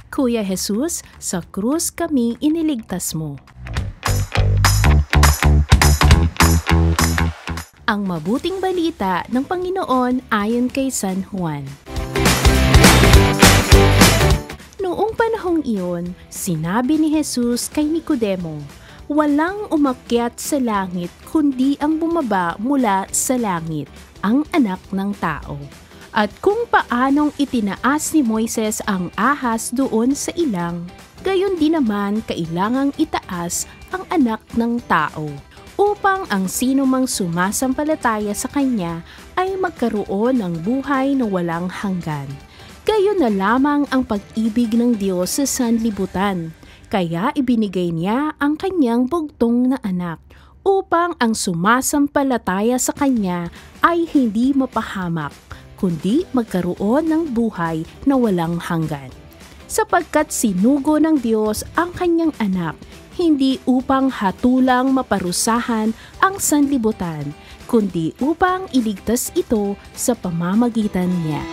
Kuya Jesus, sa krus kami iniligtas mo. Ang mabuting balita ng Panginoon ayon kay San Juan. Noong panahong iyon, sinabi ni Jesus kay Nicodemo, "Walang umakyat sa langit kundi ang bumaba mula sa langit, ang anak ng tao." At kung paanong itinaas ni Moises ang ahas doon sa ilang, gayon din naman kailangang itaas ang anak ng tao, upang ang sino mang sumasampalataya sa kanya ay magkaroon ng buhay na walang hanggan. Gayon na lamang ang pag-ibig ng Diyos sa sanlibutan, kaya ibinigay niya ang kanyang bugtong na anak, upang ang sumasampalataya sa kanya ay hindi mapahamak, kundi magkaroon ng buhay na walang hanggan. Sapagkat sinugo ng Diyos ang kanyang anak, hindi upang hatulang maparusahan ang sanlibutan, kundi upang iligtas ito sa pamamagitan niya.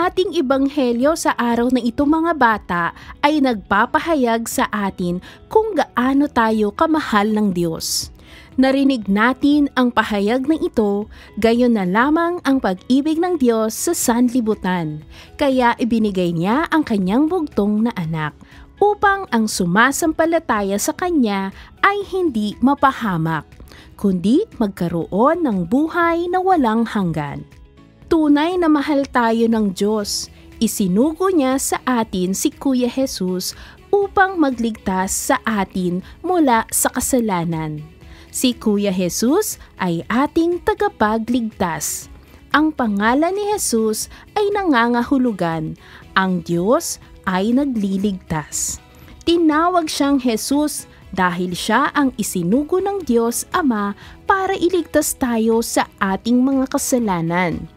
Ating ebanghelyo sa araw na ito mga bata ay nagpapahayag sa atin kung gaano tayo kamahal ng Diyos. Narinig natin ang pahayag na ito, gayon na lamang ang pag-ibig ng Diyos sa sanlibutan. Kaya ibinigay niya ang kanyang bugtong na anak, upang ang sumasampalataya sa kanya ay hindi mapahamak, kundi magkaroon ng buhay na walang hanggan. Tunay na mahal tayo ng Diyos. Isinugo niya sa atin si Kuya Jesus upang magligtas sa atin mula sa kasalanan. Si Kuya Jesus ay ating tagapagligtas. Ang pangalan ni Jesus ay nangangahulugan. Ang Diyos ay nagliligtas. Tinawag siyang Jesus dahil siya ang isinugo ng Diyos Ama para iligtas tayo sa ating mga kasalanan.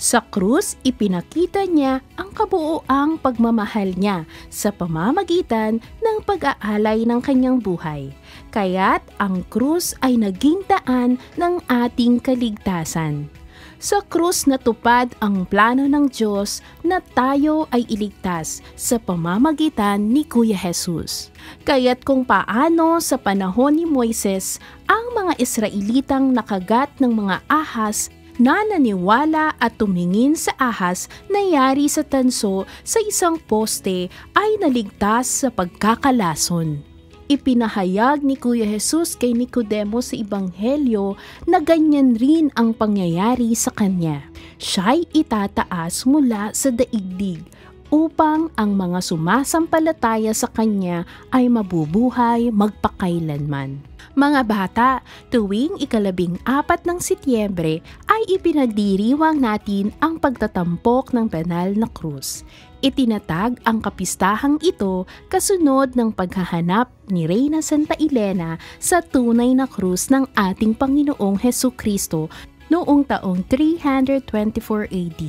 Sa krus, ipinakita niya ang kabuoang pagmamahal niya sa pamamagitan ng pag-aalay ng kanyang buhay. Kaya't ang krus ay naging daan ng ating kaligtasan. Sa krus natupad ang plano ng Diyos na tayo ay iligtas sa pamamagitan ni Kuya Jesus. Kaya't kung paano sa panahon ni Moises ang mga Israelitang nakagat ng mga ahas na naniwala at tumingin sa ahas na yari sa tanso sa isang poste ay naligtas sa pagkakalason. Ipinahayag ni Kuya Jesus kay Nicodemo sa Ebanghelyo na ganyan rin ang pangyayari sa kanya. Siya'y itataas mula sa daigdig upang ang mga sumasampalataya sa kanya ay mabubuhay magpakailanman. Mga bata, tuwing 14 ng Setyembre ay ipinagdiriwang natin ang pagtatampok ng banal na krus. Itinatag ang kapistahang ito kasunod ng paghahanap ni Reyna Santa Elena sa tunay na krus ng ating Panginoong Hesukristo noong taong 324 AD.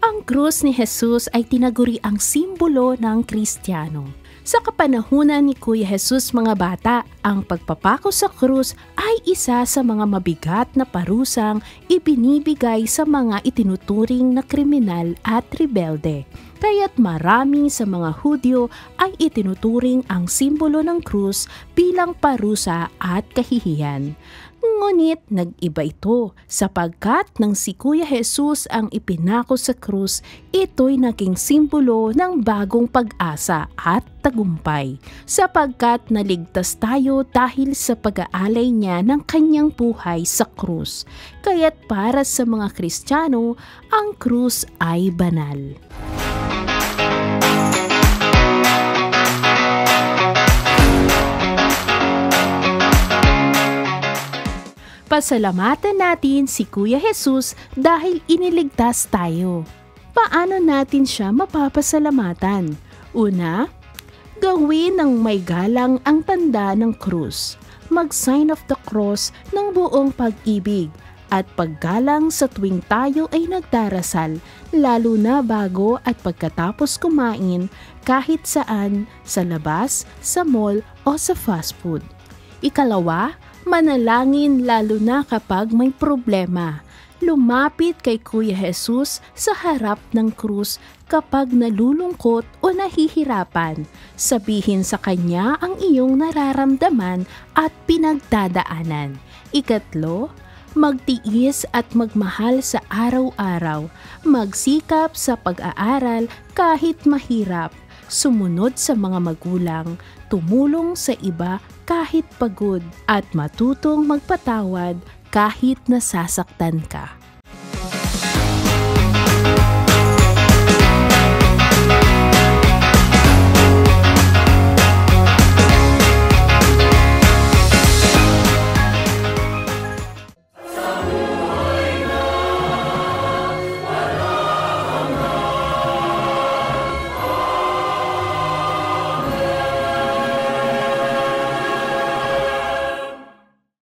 Ang krus ni Jesus ay tinaguri ang simbolo ng Kristiyano. Sa kapanahunan ni Kuya Jesus mga bata, ang pagpapako sa krus ay isa sa mga mabigat na parusang ibinibigay sa mga itinuturing na kriminal at rebelde. Kaya't marami sa mga Hudyo ay itinuturing ang simbolo ng krus bilang parusa at kahihiyan. Ngunit nag-iba ito sapagkat nang si Kuya Jesus ang ipinako sa krus, ito'y naging simbolo ng bagong pag-asa at tagumpay sapagkat naligtas tayo dahil sa pag-aalay niya ng kanyang buhay sa krus. Kaya't para sa mga Kristiyano, ang krus ay banal. Pasalamatan natin si Kuya Jesus dahil iniligtas tayo. Paano natin siya mapapasalamatan? Una, Gawin ng may galang ang tanda ng krus. Mag-sign of the cross ng buong pag-ibig at paggalang sa tuwing tayo ay nagdarasal, lalo na bago at pagkatapos kumain kahit saan, sa labas, sa mall o sa fast food. Ikalawa, manalangin lalo na kapag may problema. Lumapit kay Kuya Jesus sa harap ng krus kapag nalulungkot o nahihirapan. Sabihin sa Kanya ang iyong nararamdaman at pinagdadaanan. Ikatlo, magtiis at magmahal sa araw-araw. Magsikap sa pag-aaral kahit mahirap. Sumunod sa mga magulang, tumulong sa iba kahit pagod, at matutong magpatawad kahit nasasaktan ka.